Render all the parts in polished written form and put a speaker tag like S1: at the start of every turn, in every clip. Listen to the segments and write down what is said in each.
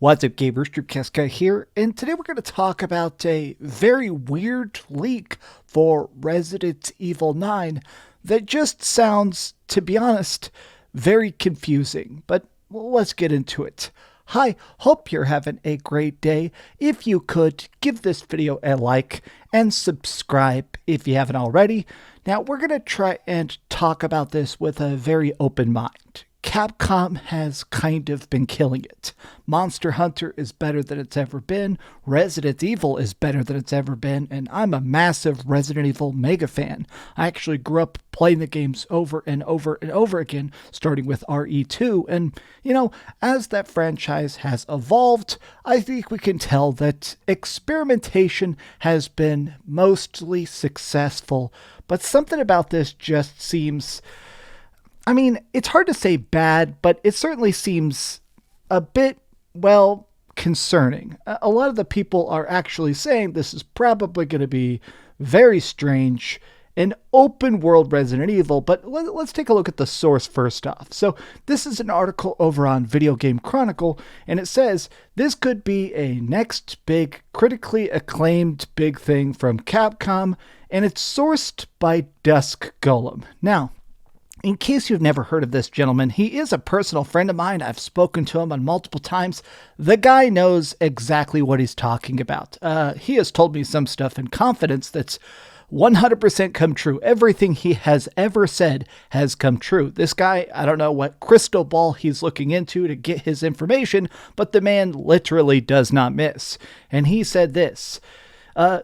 S1: What's up, gamers? DreamcastGuy here, and today we're going to talk about a very weird leak for Resident Evil 9 that just sounds, to be honest, very confusing. But let's get into it. Hi, hope you're having a great day. If you could, give this video a like and subscribe if you haven't already. Now, we're going to try and talk about this with a very open mind. Capcom has kind of been killing it. Monster Hunter is better than it's ever been. Resident Evil is better than it's ever been. And I'm a massive Resident Evil mega fan. I actually grew up playing the games over and over and over again, starting with RE2. And, as that franchise has evolved, I think we can tell that experimentation has been mostly successful. But something about this just seems... it's hard to say bad, but it certainly seems a bit, concerning. A lot of the people are actually saying this is probably going to be very strange, an open world Resident Evil, but let's take a look at the source first off. So this is an article over on Video Game Chronicle, and it says this could be a next big, critically acclaimed big thing from Capcom, and it's sourced by Dusk Golem. Now, in case you've never heard of this gentleman, he is a personal friend of mine. I've spoken to him on multiple times. The guy knows exactly what he's talking about. He has told me some stuff in confidence that's 100% come true. Everything he has ever said has come true. This guy, I don't know what crystal ball he's looking into to get his information, but the man literally does not miss. And he said this.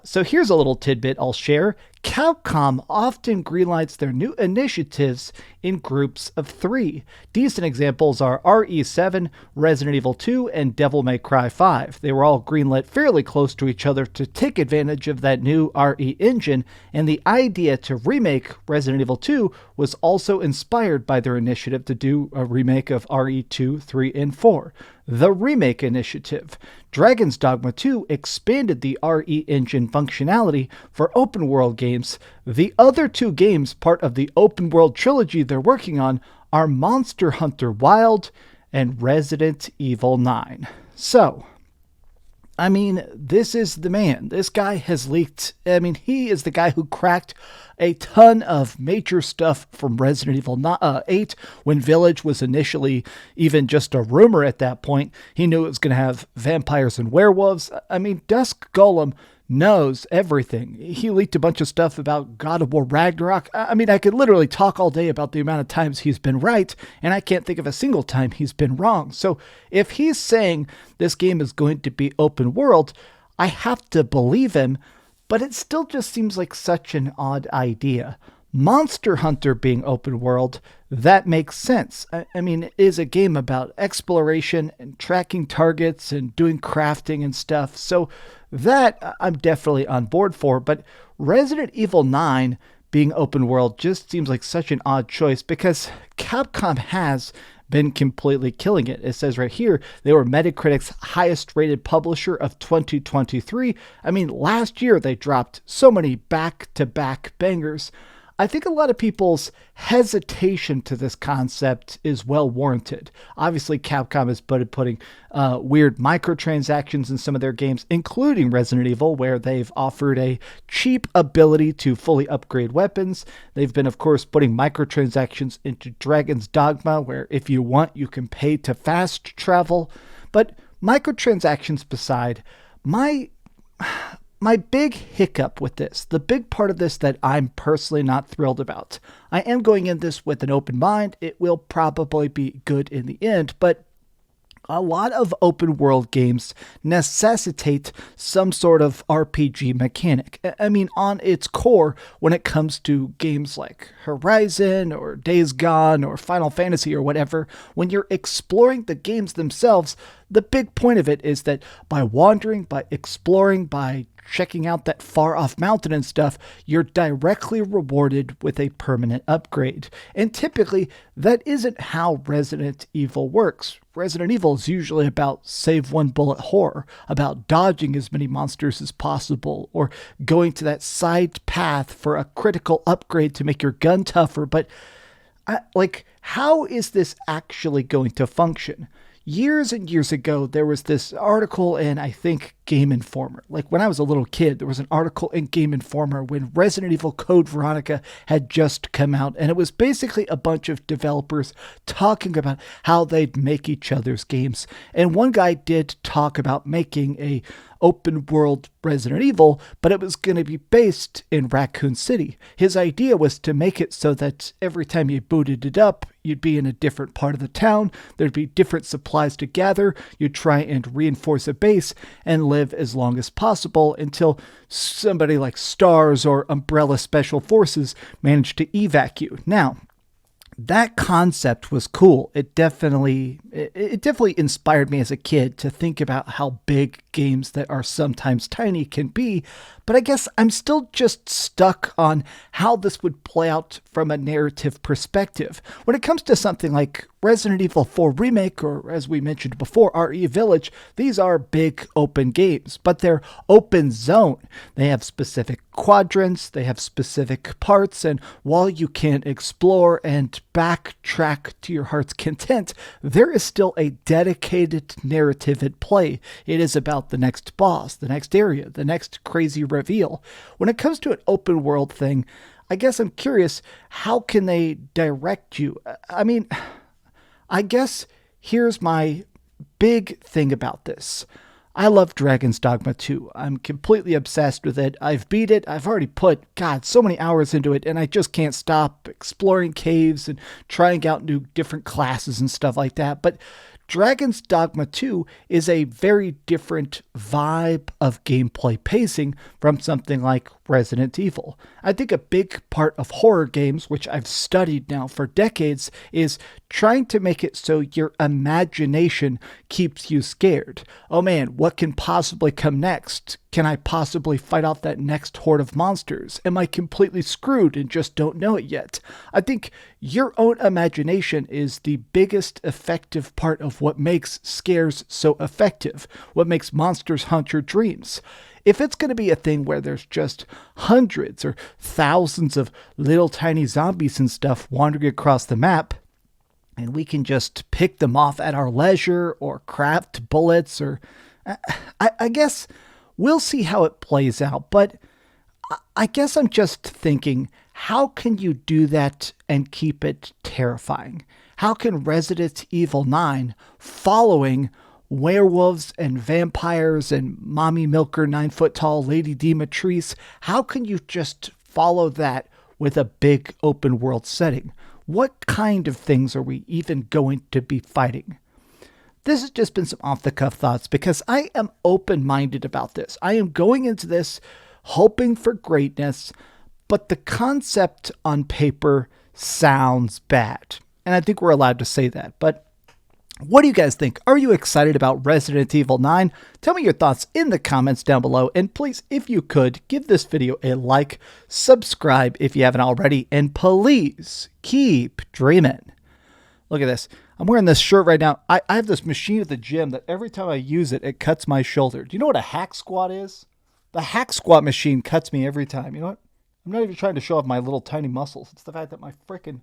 S1: So here's a little tidbit I'll share. Capcom often greenlights their new initiatives in groups of 3. Decent examples are RE7, Resident Evil 2, and Devil May Cry 5. They were all greenlit fairly close to each other to take advantage of that new RE engine, and the idea to remake Resident Evil 2 was also inspired by their initiative to do a remake of RE2, 3, and 4. The Remake Initiative. Dragon's Dogma 2 expanded the RE engine functionality for open world games. The other 2 games, part of the open world trilogy they're working on, are Monster Hunter Wild and Resident Evil 9. So, this is the man. This guy has leaked. He is the guy who cracked a ton of major stuff from Resident Evil 8 when Village was initially even just a rumor at that point. He knew it was going to have vampires and werewolves. Dusk Golem knows everything. He leaked a bunch of stuff about God of War Ragnarok. I could literally talk all day about the amount of times he's been right, and I can't think of a single time he's been wrong. So if he's saying this game is going to be open world, I have to believe him, but it still just seems like such an odd idea. Monster Hunter being open world, that makes sense. It is a game about exploration and tracking targets and doing crafting and stuff. So that I'm definitely on board for. But Resident Evil 9 being open world just seems like such an odd choice because Capcom has been completely killing it. It says right here, they were Metacritic's highest rated publisher of 2023. Last year they dropped so many back-to-back bangers. I think a lot of people's hesitation to this concept is well warranted. Obviously, Capcom is putting weird microtransactions in some of their games, including Resident Evil, where they've offered a cheap ability to fully upgrade weapons. They've been, of course, putting microtransactions into Dragon's Dogma, where if you want, you can pay to fast travel. But microtransactions beside, my big hiccup with this, the big part of this that I'm personally not thrilled about. I am going in this with an open mind. It will probably be good in the end, but a lot of open world games necessitate some sort of RPG mechanic. On its core, when it comes to games like Horizon or Days Gone or Final Fantasy or whatever, when you're exploring the games themselves, the big point of it is that by wandering, by exploring, by checking out that far off mountain and stuff, you're directly rewarded with a permanent upgrade. And typically, that isn't how Resident Evil works. Resident Evil is usually about save one bullet horror, about dodging as many monsters as possible, or going to that side path for a critical upgrade to make your gun tougher. But how is this actually going to function? years and years ago, there was this article in, I think, Game Informer. Like when I was a little kid, there was an article in Game Informer when Resident Evil Code Veronica had just come out. And it was basically a bunch of developers talking about how they'd make each other's games. And one guy did talk about making a open world Resident Evil, but it was going to be based in Raccoon City. His idea was to make it so that every time you booted it up, you'd be in a different part of the town, there'd be different supplies to gather, you'd try and reinforce a base and live as long as possible until somebody like STARS or Umbrella Special Forces managed to evac you. Now, that concept was cool. It definitely inspired me as a kid to think about how big games that are sometimes tiny can be, but I guess I'm still just stuck on how this would play out from a narrative perspective. When it comes to something like Resident Evil 4 Remake, or as we mentioned before, RE Village, these are big open games, but they're open zone. They have specific quadrants, they have specific parts, and while you can explore and backtrack to your heart's content, there is still a dedicated narrative at play. It is about the next boss, the next area, the next crazy reveal. When it comes to an open world thing, I guess I'm curious, how can they direct you? I mean, I guess here's my big thing about this. I love Dragon's Dogma 2. I'm completely obsessed with it. I've beat it. I've already put, so many hours into it, and I just can't stop exploring caves and trying out new different classes and stuff like that. But Dragon's Dogma 2 is a very different vibe of gameplay pacing from something like Resident Evil. I think a big part of horror games, which I've studied now for decades, is trying to make it so your imagination keeps you scared. Oh man, what can possibly come next? Can I possibly fight off that next horde of monsters? Am I completely screwed and just don't know it yet? I think your own imagination is the biggest effective part of what makes scares so effective, what makes monsters haunt your dreams. If it's going to be a thing where there's just hundreds or thousands of little tiny zombies and stuff wandering across the map, and we can just pick them off at our leisure or craft bullets, or I guess we'll see how it plays out. But I guess I'm just thinking, how can you do that and keep it terrifying? How can Resident Evil 9 following werewolves and vampires and mommy milker 9-foot-tall Lady Demetrice, how can you just follow that with a big open world setting? What kind of things are we even going to be fighting? This has just been some off-the-cuff thoughts because I am open-minded about this. I am going into this hoping for greatness, but the concept on paper sounds bad. And I think we're allowed to say that, but what do you guys think? Are you excited about Resident Evil 9? Tell me your thoughts in the comments down below. And please, if you could, give this video a like, subscribe if you haven't already, and please keep dreaming. Look at this. I'm wearing this shirt right now. I have this machine at the gym that every time I use it, it cuts my shoulder. Do you know what a hack squat is? The hack squat machine cuts me every time. You know what? I'm not even trying to show off my little tiny muscles. It's the fact that my frickin'...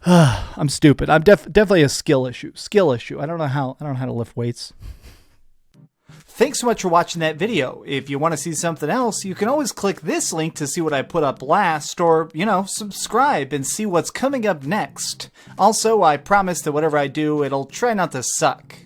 S1: I'm stupid. I'm definitely a skill issue. I don't know how to lift weights. Thanks so much for watching that video. If you want to see something else, you can always click this link to see what I put up last, or, subscribe and see what's coming up next. Also, I promise that whatever I do, it'll try not to suck.